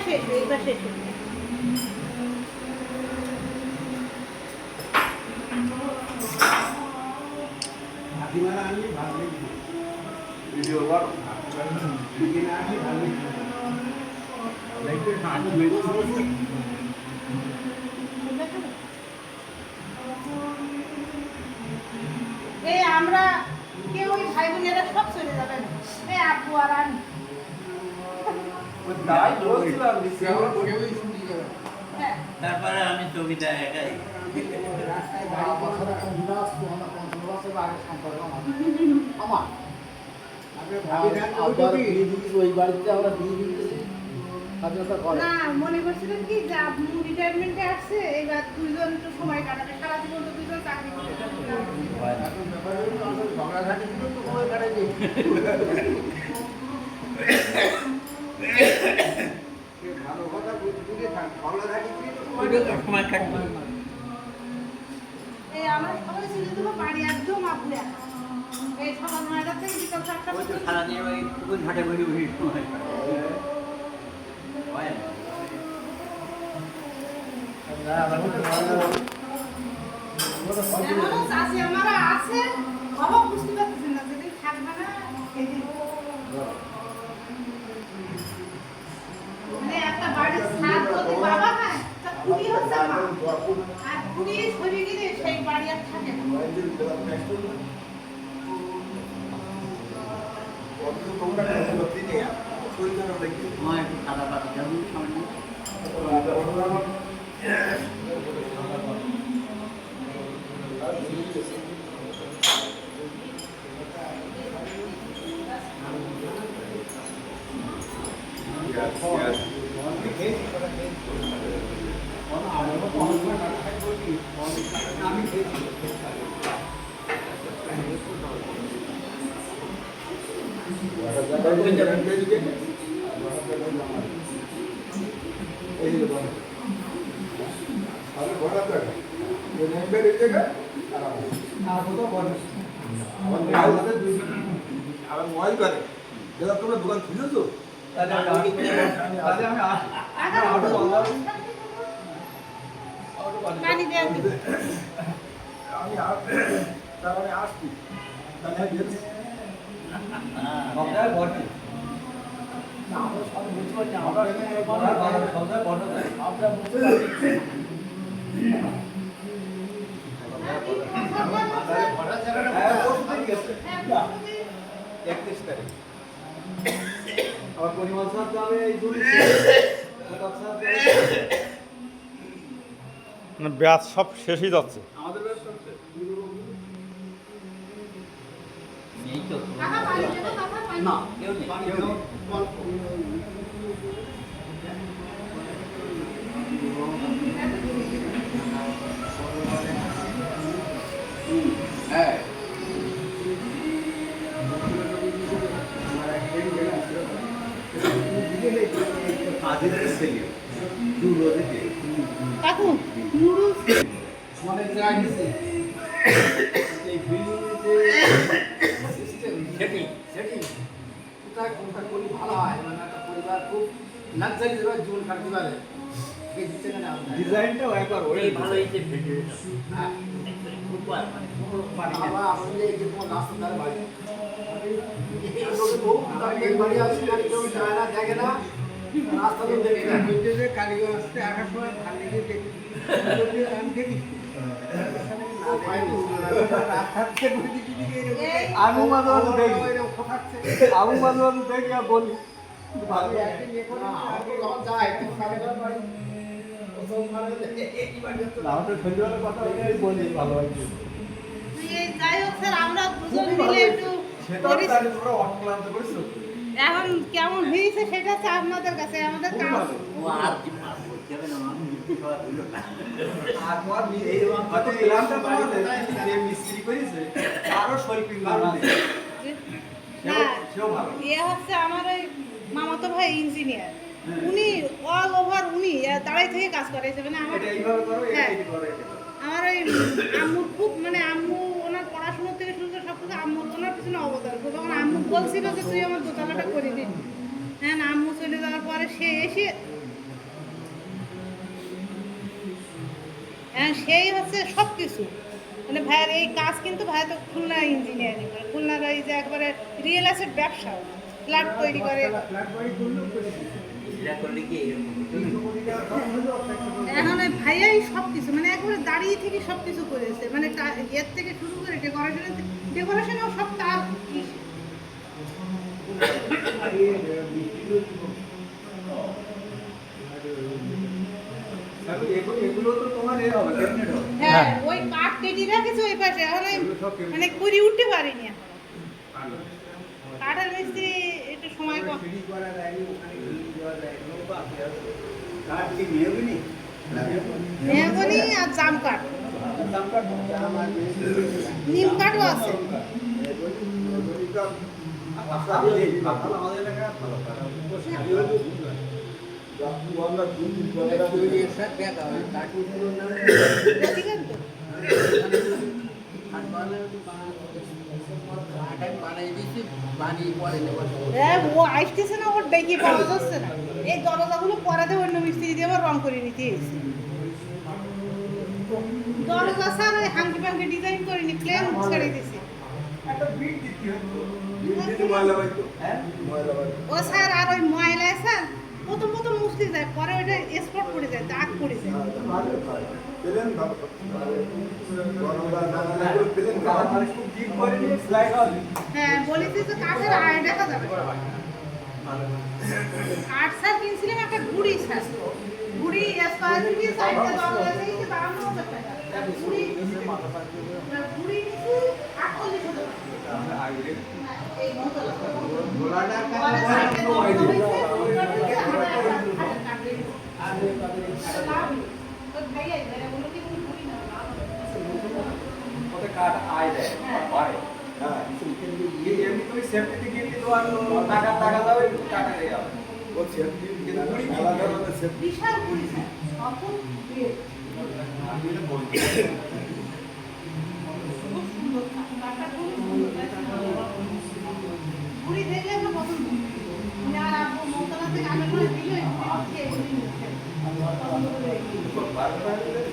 শেষ এইবার শেষ হয়ে গেছে। ভিডিও কর এই আমরা কেউ ওই ভাই বোনেরা সব চলে যাবেন এই আপু আর আমি তাই বলছিলাম হ্যাঁ তারপরে আমি ছবিটা একাই রাস্তায় গাড়ি বছর এখন বিনাশ তো আমার 15 বছর আগে সম্পর্ক আমার আবার বিয়ে দিয়েছি ওই বাড়িতে আমরা বিয়ে দিয়েছি স্বাধীনতা করে না মনে করছিলেন কি যে আপনি রিটায়ারমেন্টে আসছে এবার দুইজন একটু সময় কাটাবে সারা জীবন তো দুইজন চাকরি করে এখন ব্যাপার হলো আমরা ঝগড়াঝাটি ছিল তো সময় কাটাইছি ভালো কথা বুঝে থাক ভালো থাকি সময় কাটবে এই আমরা সবাই ছিল তো বাড়ি একদম আপু একা এই সকাল 9টা থেকে বিকাল 4টা ওই তো পর্যন্ত সারাদিন ওই পুকুর ঘাটে বসে বসে সময় হয় না। এখনো চাষি আমারা আছে বাবা বুঝতে পারতেছেন না যেদিন থাকবে না সেদিন মানে একটা বাড়ির ছাদ যদি বাবা হয় তা কুড়ি হচ্ছে মা আর কুড়ি ছবি গেলে সেই বাড়ি আর থাকে না আমার একটু সাদা পাতি যেমন সামনে আবার মোবাইল করে যেটা তোমরা দোকান খুলেছো পানি দেওয়া দিবে আমি তারপরে আসছি তাহলে গেছি আমরা সব বুঝতে পারছি আমরা বুঝতে পারছি আবার পরিমাণ সাথে আমি এই দুই মানে ব্যাস সব শেষই যাচ্ছে আমাদের ব্যবসা হচ্ছে নেই তো কাকা পানি দেবো কাকা পানি না কেউ নেই হ্যাঁ কাকু নুডলস অনেক জায়গায় গেছি এই বিল্ডিং যে সিস্টেম সেটিং কোথায় কোনটা করলে ভালো হয় মানে একটা পরিবার খুব লাক্সারি জীবন কাটতে পারে এই দিচ্ছে না ডিজাইনটাও একবার ওই এই ভালো হয়েছে ভিডিওটা হ্যাঁ উপর মানে আবার আমাদের এই যে কোনো রাস্তার বাড়ি এই বাড়ি আসছে না কেউ যায় না দেখে না রাস্তা তো দেখে না যে কারিগর আসছে আসার সময় খালি দেখি আমি দেখি আমি মাঝে মাঝে দেখি আমি মাঝে মাঝে দেখি আর বলি ভালো একদিন ইয়ে করে যখন যায় তখন কারিগর বাড়ি আমাদের সন্ধ্যেবেলা কথা বলি ভালো হয় যাই হোক স্যার আমরা দুজন মিলে একটু করি- অক্লান্ত করেছো এখন কেমন হয়েছে সেটা হচ্ছে আপনাদের কাছে আমাদের কাজ ও আর কি পাস করতে হবে না আমি সব হলো না আর তোমার এই হয়তো প্ল্যানটা তোমাদের যে মিস্ত্রি করেছে আরো শৈল্পিক না সেও ভালো ইয়ে হচ্ছে আমার ওই মামাতো ভাই ইঞ্জিনিয়ার উনি অল ওভার উনি দাঁড়াই থেকে কাজ করাইছে মানে আমার এটা এইভাবে করো এটা হ্যাঁ। এই করো এটা করো। আমার ওই আম্মুর খুব মানে আম্মু ওনার পড়াশোনা থেকে শুরু করে সব কিছু আম্মুর ওনার পিছনে অবদান তো তখন আম্মু বলছিল যে তুই আমার দোতলাটা করে দিন হ্যাঁ না আম্মু চলে যাওয়ার পরে সে এসে হ্যাঁ সেই হচ্ছে সব কিছু মানে ভাইয়ের এই কাজ কিন্তু ভাই তো খুলনা ইঞ্জিনিয়ারিং করে খুলনার এই যে একবারে রিয়েল এস্টেট ব্যবসা ফ্ল্যাট তৈরি করে ফ্ল্যাট বাড়ি করলেও করে দিচ্ছে। এরা করলে কি এরকম হতো না? 300 কোটি টাকা খরচ হলেও একটা করে এখন ওই ভাইয়াই সব কিছু মানে একবারে দাঁড়িয়ে থেকে সব কিছু করেছে মানে এর থেকে শুরু করে ডেকোরেশনেও সব তার এগুলো তো তোমার এ হবে ক্যাবিনেট হবে। হ্যাঁ ওই কাঠ কেটে রেখেছে ওই পাশে এখন ওই মানে করে উঠতে পারিনি এখন। কাঠের মিস্ত্রি একটু সময় কম সিঁড়ি করা যায় ওখানে ঘুরিয়ে দেওয়া যায় এগুলো তো আছে। কাঠ কি মেহগনি? মেহগনি আর জাম কাঠ দামটা দাম আর নিম কাঠও আছে আমাদের এলাকায় ভালো দেখেন তো হ্যাঁ ও আসতেছে না ওর দেখি পাওয়া যাচ্ছে না এই দরজাগুলো পরাতে অন্য মিস্ত্রি দিয়ে আবার রং করে নিতে এসেছে দরজা স্যার ওই হাঙ্কি পাঙ্কি ডিজাইন করিনি প্লেন ছেড়ে দিছে একটা বিট দিতে হতো বিট দিতে ময়লা হইতো হ্যাঁ ময়লা হইতো ও স্যার আর ওই ময়লা স্যার প্রথম মুশকিল যায় পরে ওইটা স্পট পড়ে যায় দাগ পড়ে যায় ভালো ভালো পেলেন ভালো গরমটা না লাগলে পেলেন ভালো খুব ডিপ করে নিয়ে স্লাইড হবে হ্যাঁ বলেছি যে কাঠের আয় দেখা যাবে কাঠ স্যার কিনছিলাম একটা গুড়ি স্যার গুড়ি স্কোয়ার ফিট সাইডে দরজা আছে এই 52,000 টাকা গুড়ি গুড়ি নিছি 48,000 টাকা আগে এই মতো গোলাটার পরে সাইডে দরজা হইছে তো ভাইয়া এরা বলো কি গুড়ি না ওতে কাট আয় দেয় পারে হ্যাঁ এমনি তুমি সেফটি গিয়ে দিলো আর টাকা টাকা দাও একটু টাকা দিয়ে যাবে ও সেফটি কিন্তু পুরি আলাদা আলাদা সেফটি বিশাল গুড়ি স্যার সফল গ্রেড আমি বলছি খুব সুন্দর কাঠটা খুব সুন্দর